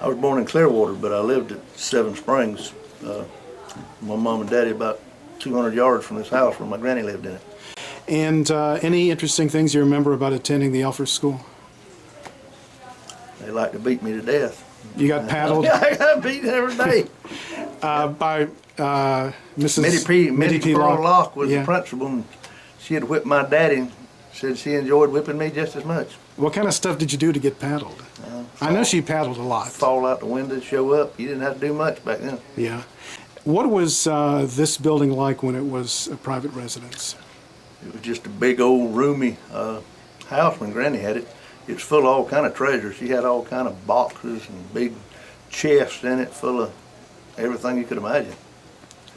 I was born in Clearwater, but I lived at Seven Springs. My mom and daddy about 200 yards from this house where my granny lived in it. And any interesting things you remember about attending the Elfers School? They liked to beat me to death. You got paddled? I got beat every day. By Mrs. Mitty P. Locke was Yeah. the principal, and she had whipped my daddy. Said she enjoyed whipping me just as much. What kind of stuff did you do to get paddled? I know she paddled a lot. Fall out the window, show up. You didn't have to do much back then. Yeah. What was this building like when it was a private residence? It was just a big old roomy house when Granny had it. It was full of all kind of treasures. She had all kind of boxes and big chests in it full of everything you could imagine.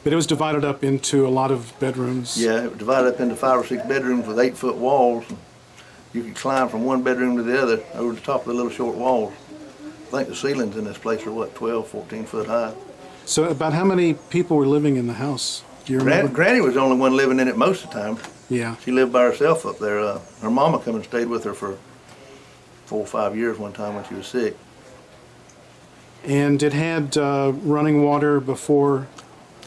But it was divided up into a lot of bedrooms. Yeah, it was divided up into 5 or 6 bedrooms with 8-foot walls. And you could climb from one bedroom to the other over the top of the little short walls. I think the ceilings in this place are, what, 12, 14 foot high. So about how many people were living in the house? Do you remember? Granny was the only one living in it most of the time. Yeah. She lived by herself up there. Her mama come and stayed with her for 4 or 5 years one time when she was sick. And it had running water before?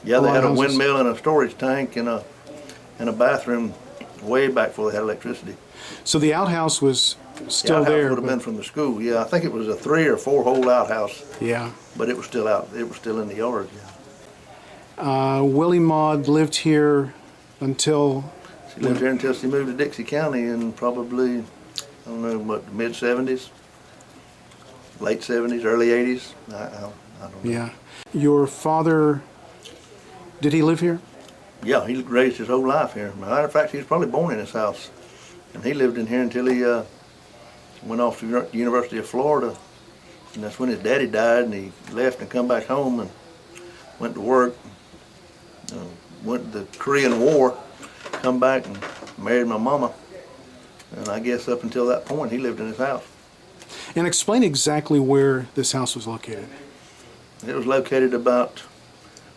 Yeah, they had a houses? windmill and a storage tank and a bathroom way back before they had electricity. So the outhouse was still the outhouse there? would have been from the school. Yeah, I think it was a 3 or 4 hole outhouse. Yeah. But it was still out. It was still in the yard. Yeah. Willie Maude lived here until? She lived here until she moved to Dixie County in probably, I don't know, what, mid 70s, late 70s, early 80s. I don't know. Yeah. Your father, did he live here? Yeah, he raised his whole life here. Matter of fact, he was probably born in this house. And he lived in here until he went off to the University of Florida. And that's when his daddy died, and he left and come back home and went to work. Went to the Korean War, come back and married my mama. And I guess up until that point, he lived in his house. And explain exactly where this house was located. It was located about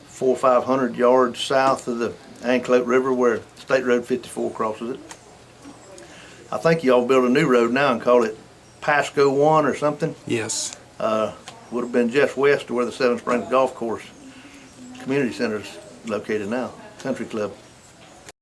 400 or 500 yards south of the Anclote River where State Road 54 crosses it. I think y'all built a new road now and call it Pasco 1 or something. Yes. Would have been just west of where the Seven Springs Golf Course Community Center is located now, Country Club.